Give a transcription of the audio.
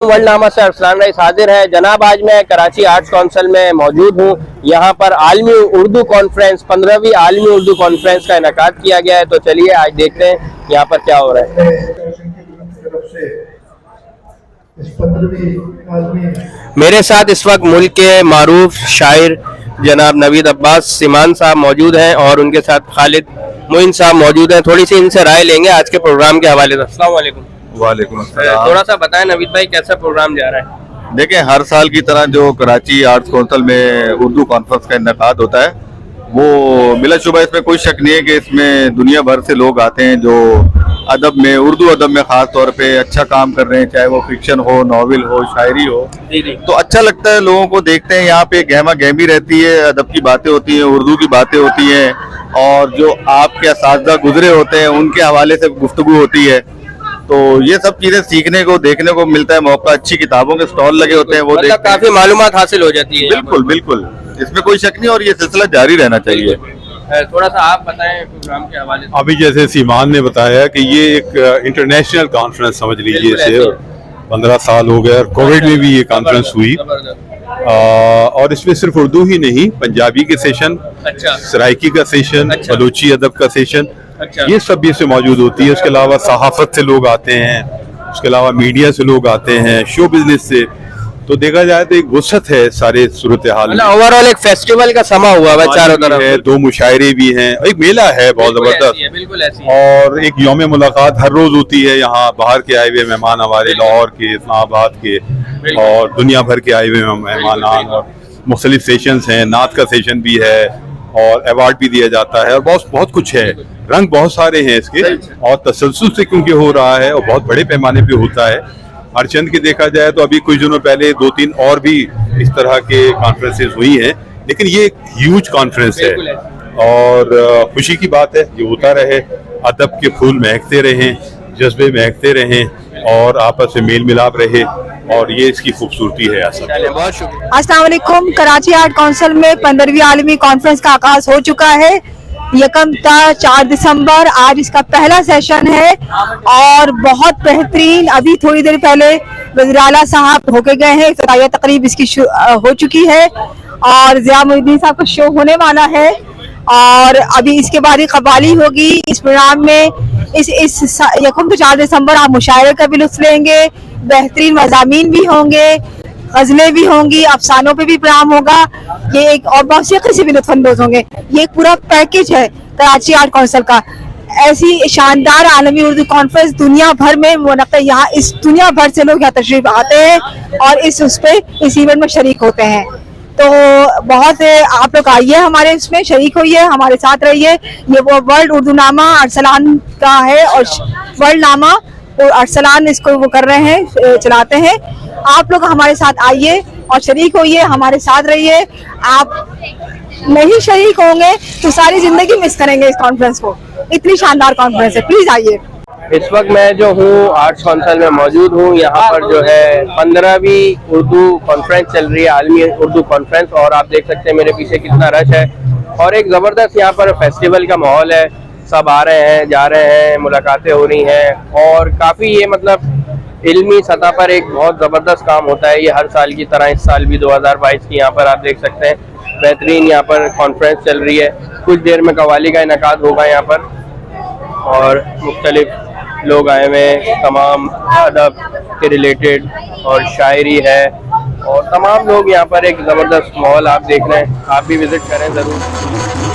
वर्ल्डनामा से अरसलान रईस हाजिर है। जनाब, आज मैं कराची आर्ट्स काउंसिल में मौजूद हूँ। यहाँ पर आलमी उर्दू कॉन्फ्रेंस 15वीं आलमी उर्दू कॉन्फ्रेंस का इनेकाद किया गया है। तो चलिए आज देखते हैं यहाँ पर क्या हो रहा है। मेरे साथ इस वक्त मुल्क के मारूफ शायर जनाब नवीद अब्बास सिमान साहब मौजूद हैं और उनके साथ खालिद मोइन साहब मौजूद हैं। थोड़ी सी इनसे राय लेंगे आज के प्रोग्राम के हवाले से। अस्सलाम वालेकुम। वालेकुम अस्सलाम। थोड़ा सा बताएं नवीद भाई, कैसा प्रोग्राम जा रहा है? देखें, हर साल की तरह जो कराची आर्ट्स काउंसिल में उर्दू कॉन्फ्रेंस का इनेकाद होता है, वो बिलाशुबा इसमें कोई शक नहीं है कि इसमें दुनिया भर से लोग आते हैं जो अदब में, उर्दू अदब में खास तौर पे अच्छा काम कर रहे हैं, चाहे वो फिक्शन हो, नॉवेल हो, शायरी हो। तो अच्छा लगता है, लोगों को देखते हैं। यहाँ पे गहमा गहमी रहती है, अदब की बातें होती हैं, उर्दू की बातें होती हैं, और जो आपके असातिज़ा गुजरे होते हैं उनके हवाले से गुफ्तगू होती है। तो ये सब चीजें सीखने को, देखने को मिलता है मौका। अच्छी किताबों के स्टॉल लगे होते हैं, वो मतलब काफी मालूमात हासिल हो जाती है। बिल्कुल बिल्कुल, इसमें कोई शक नहीं, और ये सिलसिला जारी रहना चाहिए। थोड़ा सा आप बताएं प्रोग्राम के हवाले से। अभी जैसे सीमान ने बताया कि ये एक इंटरनेशनल कॉन्फ्रेंस समझ लीजिए इसे, 15 साल हो गए और कोविड में भी ये कॉन्फ्रेंस हुई। और इसमें सिर्फ उर्दू ही नहीं, पंजाबी के सेशन, सराइकी का सेशन, बलूची अदब का सेशन, ये सब भी इसमें मौजूद होती है। उसके अलावा सहाफत से लोग आते हैं, उसके अलावा मीडिया से लोग आते हैं, शो बिजनेस से। तो देखा जाए तो एक वसअत है सारे सूरत हाल में। ओवरऑल एक फेस्टिवल का समा हुआ है चारों तरफ है, 2 मुशायरे भी हैं, एक मेला है बहुत जबरदस्त, और एक यौम मुलाकात हर रोज होती है। यहाँ बाहर के आए हुए मेहमान हमारे, लाहौर के, इस्लामाबाद के और दुनिया भर के आए हुए मेहमान, और मुख्तलिफ सेशंस हैं, नात का सेशन भी है और अवार्ड भी दिया जाता है, और बहुत कुछ है। रंग बहुत सारे हैं इसके, और तसलसल से क्योंकि हो रहा है और बहुत बड़े पैमाने पे होता है। हरचंद की देखा जाए तो अभी कुछ दिनों पहले 2-3 और भी इस तरह के कॉन्फ्रेंसेस हुई हैं, लेकिन ये एक ह्यूज कॉन्फ्रेंस है और खुशी की बात है ये होता रहे, अदब के फूल महकते रहें, जज्बे महकते रहें और आपस में मेल मिलाप रहे, और ये इसकी खूबसूरती है। अस्सलाम वालेकुम। कराची आर्ट काउंसिल में 15वीं आलमी कॉन्फ्रेंस का आगाज हो चुका है। यकम था 4 दिसंबर, आज इसका पहला सेशन है और बहुत बेहतरीन। अभी थोड़ी देर पहले वज़ीर आला साहब होके गए हैं, इफ्तिताहिया तकरीब इसकी हो चुकी है और ज़िया मोइनुद्दीन साहब का शो होने वाला है, और अभी इसके बाद ही कव्वाली होगी। इस प्रोग्राम में इस यकम तो 4 दिसंबर आप मुशायरे का भी लुत्फ लेंगे, बेहतरीन मज़ामीन भी होंगे, गजलें भी होंगी, अफसानों पे भी प्रोग्राम होगा, ये एक और मौसीकी से भी लुत्फानंदोज होंगे। ये एक पूरा पैकेज है कराची आर्ट काउंसिल का। ऐसी शानदार आलमी उर्दू कॉन्फ्रेंस दुनिया भर में मुनक़्क़िद, यहाँ इस दुनिया भर से लोग यहाँ तशरीफ आते हैं और इस इवेंट में शरीक होते हैं। तो बहुत आप लोग आइए, हमारे इसमें शरीक होइए, हमारे साथ रहिए। ये वो वर्ल्ड उर्दू नामा अरसलान का है और वर्ल्ड नामा अरसलान इसको वो कर रहे हैं, चलाते हैं। आप लोग हमारे साथ आइए और शरीक होइए, हमारे साथ रहिए। आप नहीं शरीक होंगे तो सारी जिंदगी मिस करेंगे इस कॉन्फ्रेंस को। इतनी शानदार कॉन्फ्रेंस है, प्लीज आइए। इस वक्त मैं जो हूँ आर्ट्स काउंसिल में मौजूद हूँ। यहाँ पर जो है 15वीं उर्दू कॉन्फ्रेंस चल रही है, आलमी उर्दू कॉन्फ्रेंस, और आप देख सकते हैं मेरे पीछे कितना रश है और एक ज़बरदस्त यहाँ पर फेस्टिवल का माहौल है। सब आ रहे हैं, जा रहे हैं, मुलाकातें हो रही हैं और काफ़ी ये मतलब इल्मी सतह पर एक बहुत ज़बरदस्त काम होता है। ये हर साल की तरह इस साल भी 2022 की यहाँ पर आप देख सकते हैं बेहतरीन यहाँ पर कॉन्फ्रेंस चल रही है। कुछ देर में कव्वाली का इनेकाद होगा यहाँ पर और मुख्तलिफ लोग आए हुए हैं, तमाम अदब के रिलेटेड और शायरी है और तमाम लोग यहाँ पर। एक ज़बरदस्त माहौल आप देख रहे हैं, आप भी विज़िट करें ज़रूर।